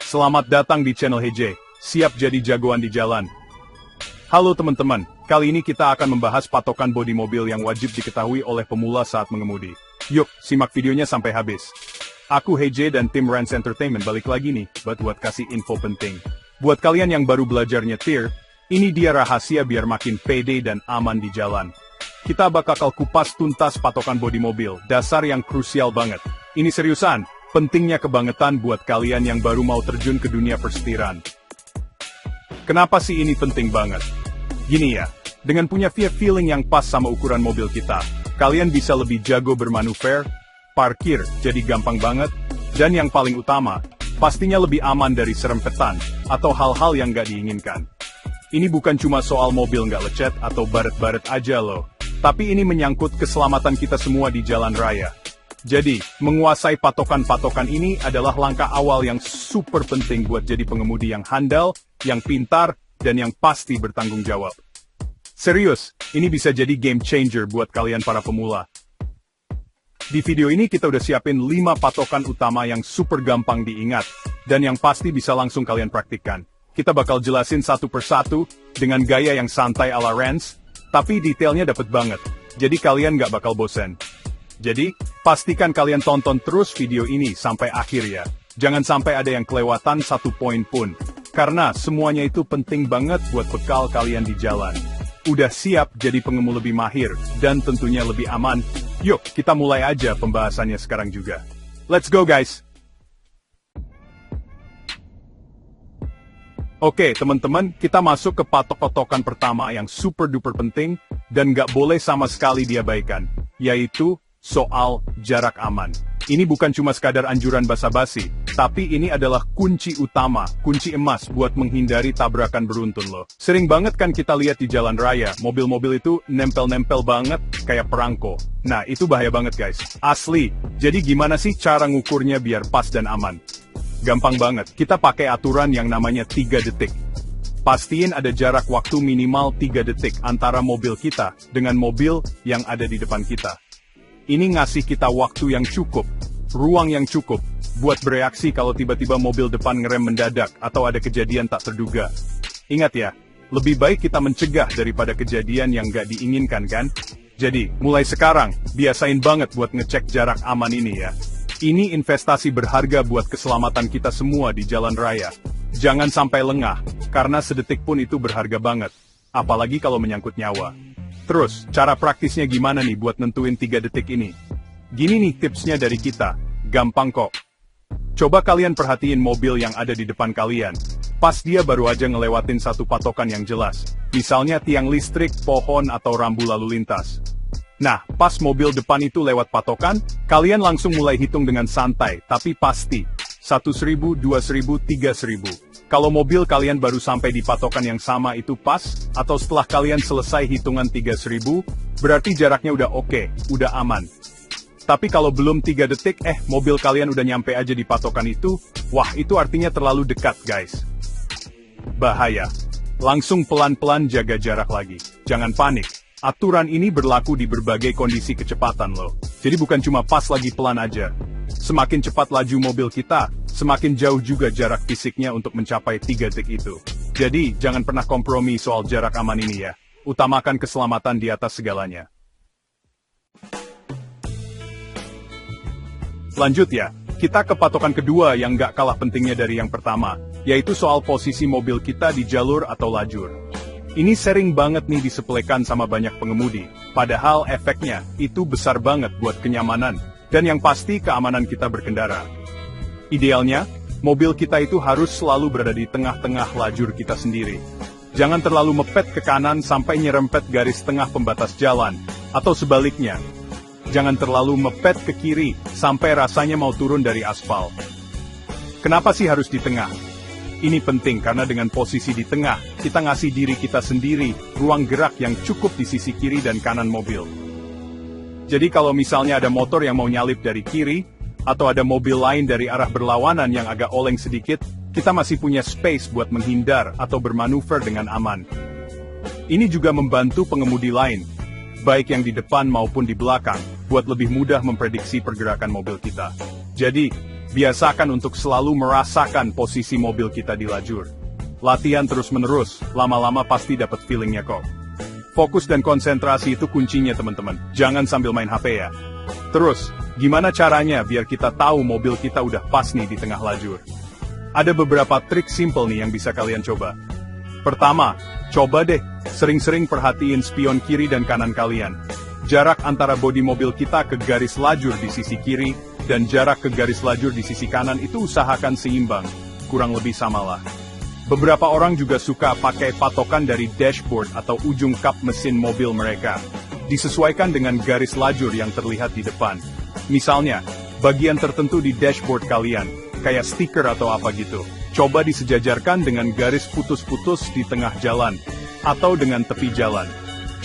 Selamat datang di channel HJ, siap jadi jagoan di jalan. Halo teman-teman, kali ini kita akan membahas patokan bodi mobil yang wajib diketahui oleh pemula saat mengemudi. Yuk, simak videonya sampai habis. Aku HJ dan tim Rans Entertainment balik lagi nih, buat kasih info penting. Buat kalian yang baru belajar nyetir, ini dia rahasia biar makin pede dan aman di jalan. Kita bakal kupas tuntas patokan bodi mobil, dasar yang krusial banget. Ini seriusan. Pentingnya kebangetan buat kalian yang baru mau terjun ke dunia persetiran. Kenapa sih ini penting banget? Gini ya, dengan punya feeling yang pas sama ukuran mobil kita, kalian bisa lebih jago bermanuver, parkir jadi gampang banget, dan yang paling utama, pastinya lebih aman dari serempetan, atau hal-hal yang gak diinginkan. Ini bukan cuma soal mobil gak lecet atau baret-baret aja loh, tapi ini menyangkut keselamatan kita semua di jalan raya. Jadi, menguasai patokan-patokan ini adalah langkah awal yang super penting buat jadi pengemudi yang handal, yang pintar, dan yang pasti bertanggung jawab. Serius, ini bisa jadi game changer buat kalian para pemula. Di video ini kita udah siapin 5 patokan utama yang super gampang diingat, dan yang pasti bisa langsung kalian praktikkan. Kita bakal jelasin satu persatu, dengan gaya yang santai ala Rans, tapi detailnya dapet banget, jadi kalian gak bakal bosen. Jadi, pastikan kalian tonton terus video ini sampai akhir ya. Jangan sampai ada yang kelewatan satu poin pun. Karena semuanya itu penting banget buat bekal kalian di jalan. Udah siap jadi pengemudi lebih mahir, dan tentunya lebih aman? Yuk, kita mulai aja pembahasannya sekarang juga. Let's go guys! Oke teman-teman, kita masuk ke patok-patokan pertama yang super duper penting, dan gak boleh sama sekali diabaikan, yaitu soal jarak aman. Ini bukan cuma sekadar anjuran basa-basi, tapi ini adalah kunci utama, kunci emas buat menghindari tabrakan beruntun loh. Sering banget kan kita lihat di jalan raya, mobil-mobil itu nempel-nempel banget, kayak perangko. Nah, itu bahaya banget guys. Asli. Jadi gimana sih cara ngukurnya biar pas dan aman? Gampang banget, kita pakai aturan yang namanya 3 detik. Pastiin ada jarak waktu minimal 3 detik antara mobil kita dengan mobil yang ada di depan kita. Ini ngasih kita waktu yang cukup, ruang yang cukup, buat bereaksi kalau tiba-tiba mobil depan ngerem mendadak atau ada kejadian tak terduga. Ingat ya, lebih baik kita mencegah daripada kejadian yang gak diinginkan kan? Jadi, mulai sekarang, biasain banget buat ngecek jarak aman ini ya. Ini investasi berharga buat keselamatan kita semua di jalan raya. Jangan sampai lengah, karena sedetik pun itu berharga banget. Apalagi kalau menyangkut nyawa. Terus, cara praktisnya gimana nih buat nentuin 3 detik ini? Gini nih tipsnya dari kita, gampang kok. Coba kalian perhatiin mobil yang ada di depan kalian. Pas dia baru aja ngelewatin satu patokan yang jelas. Misalnya tiang listrik, pohon, atau rambu lalu lintas. Nah, pas mobil depan itu lewat patokan, kalian langsung mulai hitung dengan santai, tapi pasti. 1.000, 2.000, 3.000. Kalau mobil kalian baru sampai di patokan yang sama itu pas, atau setelah kalian selesai hitungan 3.000, berarti jaraknya udah oke, udah aman. Tapi kalau belum 3 detik, mobil kalian udah nyampe aja di patokan itu, wah itu artinya terlalu dekat guys. Bahaya. Langsung pelan-pelan jaga jarak lagi. Jangan panik. Aturan ini berlaku di berbagai kondisi kecepatan loh. Jadi bukan cuma pas lagi pelan aja. Semakin cepat laju mobil kita, semakin jauh juga jarak fisiknya untuk mencapai 3 detik itu. Jadi, jangan pernah kompromi soal jarak aman ini ya. Utamakan keselamatan di atas segalanya. Lanjut ya, kita ke patokan kedua yang gak kalah pentingnya dari yang pertama, yaitu soal posisi mobil kita di jalur atau lajur. Ini sering banget nih disepelekan sama banyak pengemudi, padahal efeknya itu besar banget buat kenyamanan, dan yang pasti keamanan kita berkendara. Idealnya, mobil kita itu harus selalu berada di tengah-tengah lajur kita sendiri. Jangan terlalu mepet ke kanan sampai nyerempet garis tengah pembatas jalan, atau sebaliknya. Jangan terlalu mepet ke kiri sampai rasanya mau turun dari aspal. Kenapa sih harus di tengah? Ini penting karena dengan posisi di tengah, kita ngasih diri kita sendiri ruang gerak yang cukup di sisi kiri dan kanan mobil. Jadi kalau misalnya ada motor yang mau nyalip dari kiri, atau ada mobil lain dari arah berlawanan yang agak oleng sedikit, kita masih punya space buat menghindar atau bermanuver dengan aman. Ini juga membantu pengemudi lain, baik yang di depan maupun di belakang, buat lebih mudah memprediksi pergerakan mobil kita. Jadi, biasakan untuk selalu merasakan posisi mobil kita di lajur. Latihan terus-menerus, lama-lama pasti dapat feelingnya kok. Fokus dan konsentrasi itu kuncinya teman-teman, jangan sambil main HP ya. Terus, gimana caranya biar kita tahu mobil kita udah pas nih di tengah lajur? Ada beberapa trik simple nih yang bisa kalian coba. Pertama, coba deh, sering-sering perhatiin spion kiri dan kanan kalian. Jarak antara bodi mobil kita ke garis lajur di sisi kiri, dan jarak ke garis lajur di sisi kanan itu usahakan seimbang, kurang lebih samalah. Beberapa orang juga suka pakai patokan dari dashboard atau ujung kap mesin mobil mereka. Disesuaikan dengan garis lajur yang terlihat di depan. Misalnya, bagian tertentu di dashboard kalian, kayak stiker atau apa gitu. Coba disejajarkan dengan garis putus-putus di tengah jalan, atau dengan tepi jalan.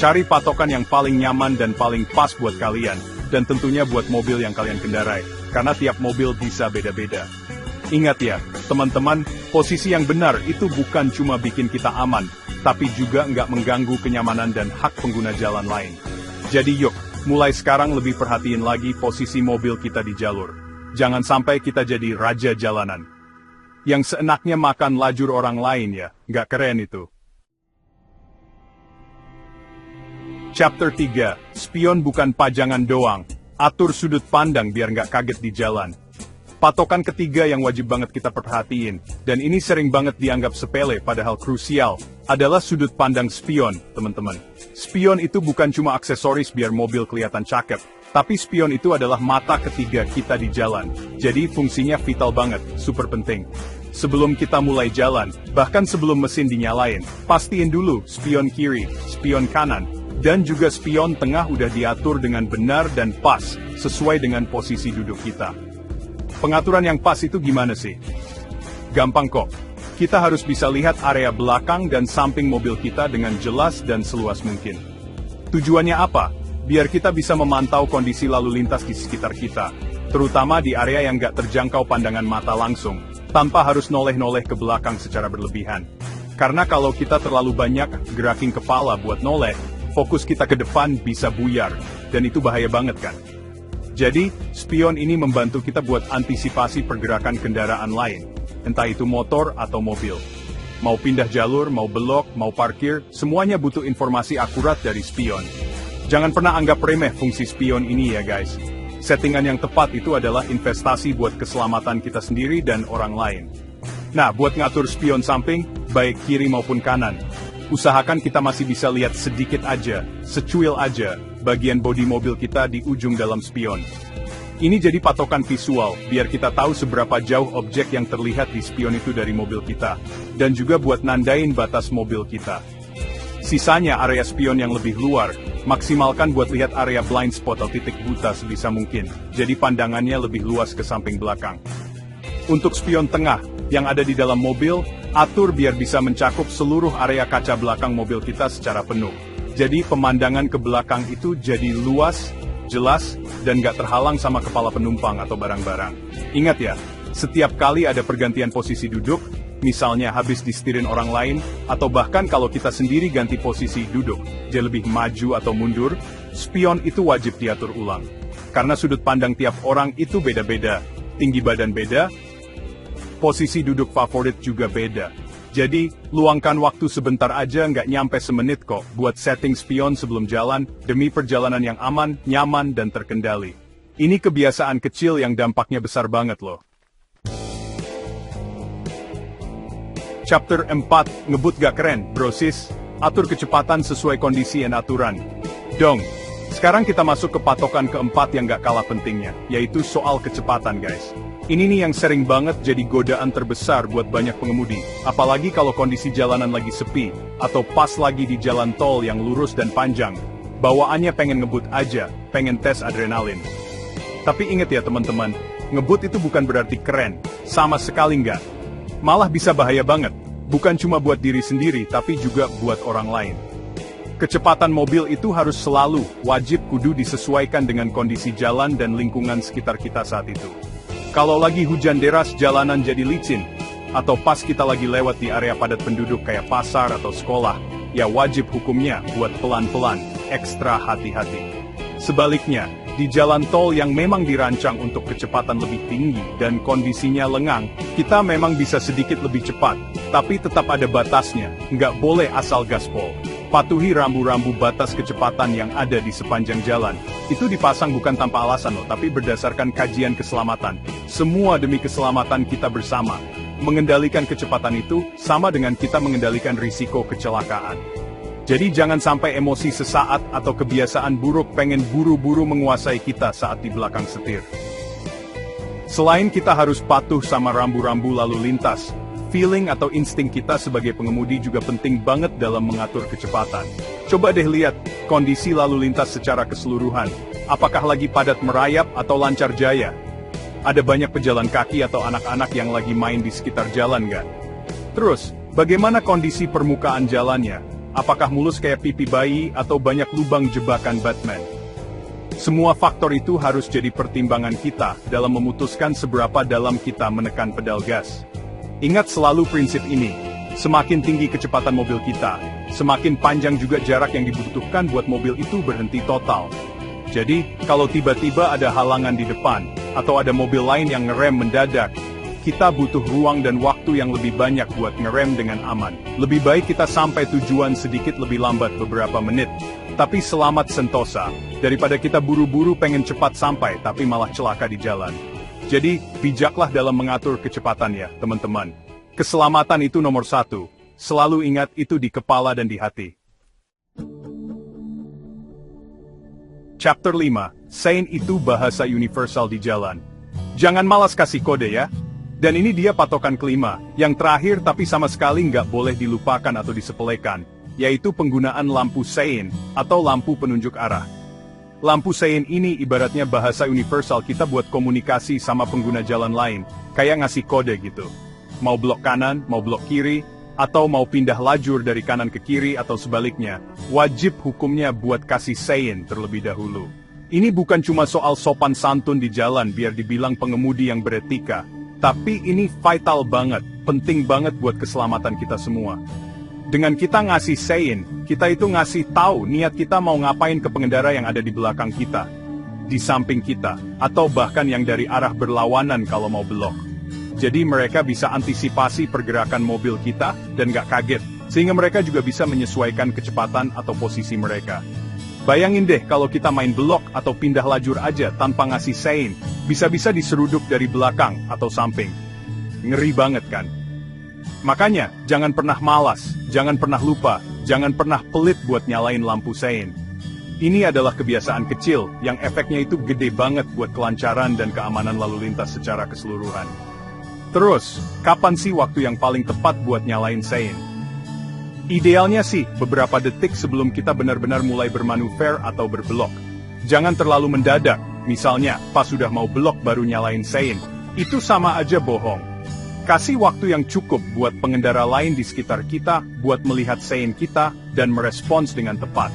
Cari patokan yang paling nyaman dan paling pas buat kalian, dan tentunya buat mobil yang kalian kendarai, karena tiap mobil bisa beda-beda. Ingat ya, teman-teman, posisi yang benar itu bukan cuma bikin kita aman, tapi juga nggak mengganggu kenyamanan dan hak pengguna jalan lain. Jadi yuk, mulai sekarang lebih perhatiin lagi posisi mobil kita di jalur. Jangan sampai kita jadi raja jalanan. Yang seenaknya makan lajur orang lain ya, nggak keren itu. Chapter 3, Spion bukan pajangan doang, atur sudut pandang biar nggak kaget di jalan. Patokan ketiga yang wajib banget kita perhatiin, dan ini sering banget dianggap sepele padahal krusial, adalah sudut pandang spion, teman-teman. Spion itu bukan cuma aksesoris biar mobil kelihatan cakep, tapi spion itu adalah mata ketiga kita di jalan. Jadi fungsinya vital banget, super penting. Sebelum kita mulai jalan, bahkan sebelum mesin dinyalain, pastiin dulu spion kiri, spion kanan, dan juga spion tengah udah diatur dengan benar dan pas, sesuai dengan posisi duduk kita. Pengaturan yang pas itu gimana sih? Gampang kok. Kita harus bisa lihat area belakang dan samping mobil kita dengan jelas dan seluas mungkin. Tujuannya apa? Biar kita bisa memantau kondisi lalu lintas di sekitar kita, terutama di area yang nggak terjangkau pandangan mata langsung, tanpa harus noleh-noleh ke belakang secara berlebihan. Karena kalau kita terlalu banyak gerakin kepala buat noleh, fokus kita ke depan bisa buyar, dan itu bahaya banget kan? Jadi, spion ini membantu kita buat antisipasi pergerakan kendaraan lain, entah itu motor atau mobil. Mau pindah jalur, mau belok, mau parkir, semuanya butuh informasi akurat dari spion. Jangan pernah anggap remeh fungsi spion ini ya guys. Settingan yang tepat itu adalah investasi buat keselamatan kita sendiri dan orang lain. Nah, buat ngatur spion samping, baik kiri maupun kanan, usahakan kita masih bisa lihat sedikit aja, secuil aja, bagian bodi mobil kita di ujung dalam spion. Ini jadi patokan visual, biar kita tahu seberapa jauh objek yang terlihat di spion itu dari mobil kita, dan juga buat nandain batas mobil kita. Sisanya area spion yang lebih luar, maksimalkan buat lihat area blind spot atau titik buta sebisa mungkin, jadi pandangannya lebih luas ke samping belakang. Untuk spion tengah, yang ada di dalam mobil, atur biar bisa mencakup seluruh area kaca belakang mobil kita secara penuh. Jadi pemandangan ke belakang itu jadi luas, jelas, dan gak terhalang sama kepala penumpang atau barang-barang. Ingat ya, setiap kali ada pergantian posisi duduk, misalnya habis disetirin orang lain, atau bahkan kalau kita sendiri ganti posisi duduk, jadi lebih maju atau mundur, spion itu wajib diatur ulang. Karena sudut pandang tiap orang itu beda-beda, tinggi badan beda, posisi duduk favorit juga beda. Jadi, luangkan waktu sebentar aja nggak nyampe semenit kok, buat setting spion sebelum jalan, demi perjalanan yang aman, nyaman, dan terkendali. Ini kebiasaan kecil yang dampaknya besar banget loh. Chapter 4, ngebut gak keren, bro sis? Atur kecepatan sesuai kondisi dan aturan. Dong, sekarang kita masuk ke patokan keempat yang gak kalah pentingnya, yaitu soal kecepatan guys. Ini nih yang sering banget jadi godaan terbesar buat banyak pengemudi, apalagi kalau kondisi jalanan lagi sepi, atau pas lagi di jalan tol yang lurus dan panjang. Bawaannya pengen ngebut aja, pengen tes adrenalin. Tapi inget ya teman-teman, ngebut itu bukan berarti keren, sama sekali nggak. Malah bisa bahaya banget, bukan cuma buat diri sendiri, tapi juga buat orang lain. Kecepatan mobil itu harus selalu, wajib kudu disesuaikan dengan kondisi jalan dan lingkungan sekitar kita saat itu. Kalau lagi hujan deras jalanan jadi licin, atau pas kita lagi lewat di area padat penduduk kayak pasar atau sekolah, ya wajib hukumnya buat pelan-pelan, ekstra hati-hati. Sebaliknya, Di jalan tol yang memang dirancang untuk kecepatan lebih tinggi dan kondisinya lengang, kita memang bisa sedikit lebih cepat, tapi tetap ada batasnya, nggak boleh asal gaspol. Patuhi rambu-rambu batas kecepatan yang ada di sepanjang jalan. Itu dipasang bukan tanpa alasan loh, tapi berdasarkan kajian keselamatan. Semua demi keselamatan kita bersama. Mengendalikan kecepatan itu, sama dengan kita mengendalikan risiko kecelakaan. Jadi jangan sampai emosi sesaat atau kebiasaan buruk pengen buru-buru menguasai kita saat di belakang setir. Selain kita harus patuh sama rambu-rambu lalu lintas, feeling atau insting kita sebagai pengemudi juga penting banget dalam mengatur kecepatan. Coba deh lihat kondisi lalu lintas secara keseluruhan. Apakah lagi padat merayap atau lancar jaya? Ada banyak pejalan kaki atau anak-anak yang lagi main di sekitar jalan nggak? Terus, bagaimana kondisi permukaan jalannya? Apakah mulus kayak pipi bayi atau banyak lubang jebakan Batman? Semua faktor itu harus jadi pertimbangan kita dalam memutuskan seberapa dalam kita menekan pedal gas. Ingat selalu prinsip ini, semakin tinggi kecepatan mobil kita, semakin panjang juga jarak yang dibutuhkan buat mobil itu berhenti total. Jadi, kalau tiba-tiba ada halangan di depan, atau ada mobil lain yang ngerem mendadak, kita butuh ruang dan waktu yang lebih banyak buat ngerem dengan aman. Lebih baik kita sampai tujuan sedikit lebih lambat beberapa menit, tapi selamat sentosa, daripada kita buru-buru pengen cepat sampai tapi malah celaka di jalan. Jadi, bijaklah dalam mengatur kecepatan ya, teman-teman. Keselamatan itu nomor satu. Selalu ingat itu di kepala dan di hati. Chapter 5, Sein itu bahasa universal di jalan. Jangan malas kasih kode ya. Dan ini dia patokan kelima, yang terakhir tapi sama sekali nggak boleh dilupakan atau disepelekan, yaitu penggunaan lampu sein, atau lampu penunjuk arah. Lampu sein ini ibaratnya bahasa universal kita buat komunikasi sama pengguna jalan lain, kayak ngasih kode gitu. Mau blok kanan, mau blok kiri, atau mau pindah lajur dari kanan ke kiri atau sebaliknya, wajib hukumnya buat kasih sein terlebih dahulu. Ini bukan cuma soal sopan santun di jalan biar dibilang pengemudi yang beretika, tapi ini vital banget, penting banget buat keselamatan kita semua. Dengan kita ngasih sein, kita itu ngasih tahu niat kita mau ngapain ke pengendara yang ada di belakang kita, di samping kita, atau bahkan yang dari arah berlawanan kalau mau belok. Jadi mereka bisa antisipasi pergerakan mobil kita dan nggak kaget, sehingga mereka juga bisa menyesuaikan kecepatan atau posisi mereka. Bayangin deh kalau kita main belok atau pindah lajur aja tanpa ngasih sein, bisa-bisa diseruduk dari belakang atau samping. Ngeri banget kan? Makanya, jangan pernah malas, jangan pernah lupa, jangan pernah pelit buat nyalain lampu sein. Ini adalah kebiasaan kecil yang efeknya itu gede banget buat kelancaran dan keamanan lalu lintas secara keseluruhan. Terus, kapan sih waktu yang paling tepat buat nyalain sein? Idealnya sih, beberapa detik sebelum kita benar-benar mulai bermanuver atau berbelok. Jangan terlalu mendadak, misalnya, pas sudah mau belok baru nyalain sein. Itu sama aja bohong. Kasih waktu yang cukup buat pengendara lain di sekitar kita, buat melihat sein kita, dan merespons dengan tepat.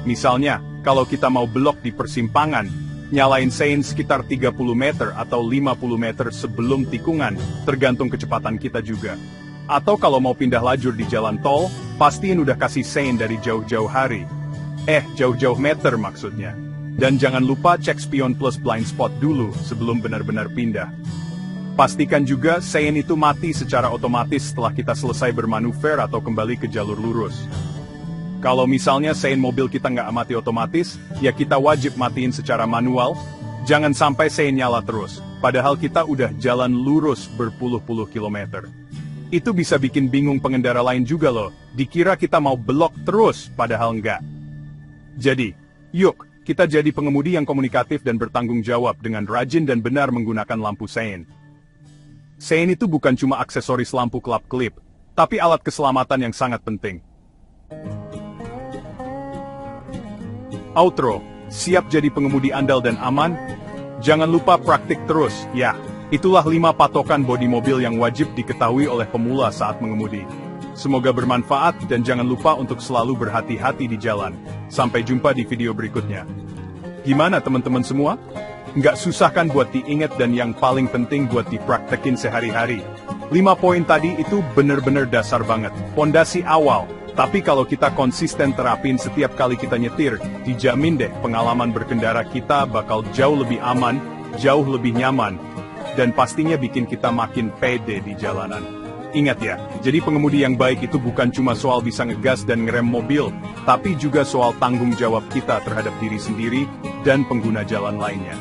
Misalnya, kalau kita mau belok di persimpangan, nyalain sein sekitar 30 meter atau 50 meter sebelum tikungan, tergantung kecepatan kita juga. Atau kalau mau pindah lajur di jalan tol, pastiin udah kasih sein dari jauh-jauh hari. Jauh-jauh meter maksudnya. Dan jangan lupa cek spion plus blind spot dulu sebelum benar-benar pindah. Pastikan juga sein itu mati secara otomatis setelah kita selesai bermanuver atau kembali ke jalur lurus. Kalau misalnya sein mobil kita nggak mati otomatis, ya kita wajib matiin secara manual. Jangan sampai sein nyala terus, padahal kita udah jalan lurus berpuluh-puluh kilometer. Itu bisa bikin bingung pengendara lain juga loh, dikira kita mau belok terus, padahal enggak. Jadi, yuk, kita jadi pengemudi yang komunikatif dan bertanggung jawab dengan rajin dan benar menggunakan lampu sein. Sein itu bukan cuma aksesoris lampu kelap-kelip, tapi alat keselamatan yang sangat penting. Outro, siap jadi pengemudi andal dan aman? Jangan lupa praktik terus, ya. Itulah 5 patokan bodi mobil yang wajib diketahui oleh pemula saat mengemudi. Semoga bermanfaat dan jangan lupa untuk selalu berhati-hati di jalan. Sampai jumpa di video berikutnya. Gimana teman-teman semua? Nggak susah kan buat diingat dan yang paling penting buat dipraktekin sehari-hari. 5 poin tadi itu bener-bener dasar banget. Pondasi awal. Tapi kalau kita konsisten terapin setiap kali kita nyetir, dijamin deh pengalaman berkendara kita bakal jauh lebih aman, jauh lebih nyaman, dan pastinya bikin kita makin pede di jalanan. Ingat ya, jadi pengemudi yang baik itu bukan cuma soal bisa ngegas dan ngerem mobil, tapi juga soal tanggung jawab kita terhadap diri sendiri dan pengguna jalan lainnya.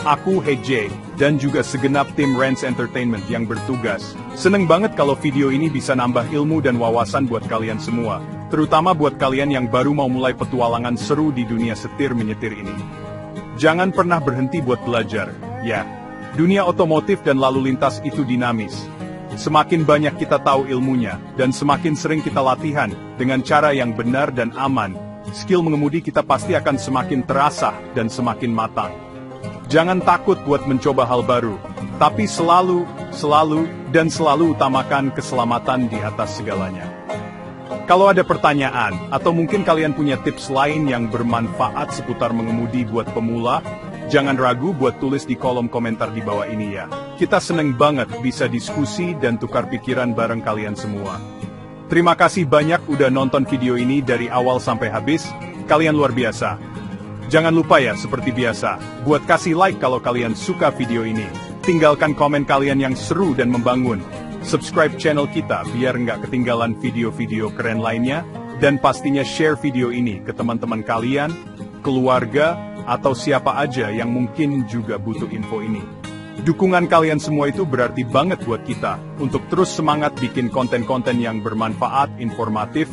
Aku Heje, dan juga segenap tim Rance Entertainment yang bertugas. Seneng banget kalau video ini bisa nambah ilmu dan wawasan buat kalian semua, terutama buat kalian yang baru mau mulai petualangan seru di dunia setir-menyetir ini. Jangan pernah berhenti buat belajar, ya. Dunia otomotif dan lalu lintas itu dinamis. Semakin banyak kita tahu ilmunya, dan semakin sering kita latihan, dengan cara yang benar dan aman, skill mengemudi kita pasti akan semakin terasah dan semakin matang. Jangan takut buat mencoba hal baru, tapi selalu utamakan keselamatan di atas segalanya. Kalau ada pertanyaan, atau mungkin kalian punya tips lain yang bermanfaat seputar mengemudi buat pemula, jangan ragu buat tulis di kolom komentar di bawah ini ya. Kita seneng banget bisa diskusi dan tukar pikiran bareng kalian semua. Terima kasih banyak udah nonton video ini dari awal sampai habis, kalian luar biasa. Jangan lupa ya, seperti biasa, buat kasih like kalau kalian suka video ini. Tinggalkan komen kalian yang seru dan membangun. Subscribe channel kita biar nggak ketinggalan video-video keren lainnya. Dan pastinya share video ini ke teman-teman kalian, keluarga, atau siapa aja yang mungkin juga butuh info ini. Dukungan kalian semua itu berarti banget buat kita, untuk terus semangat bikin konten-konten yang bermanfaat, informatif,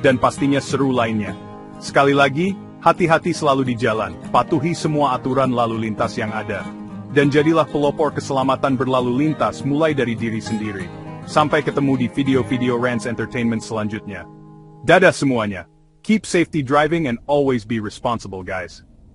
dan pastinya seru lainnya. Sekali lagi, hati-hati selalu di jalan, patuhi semua aturan lalu lintas yang ada. Dan jadilah pelopor keselamatan berlalu lintas mulai dari diri sendiri. Sampai ketemu di video-video Rance Entertainment selanjutnya. Dadah semuanya. Keep safety driving and always be responsible guys.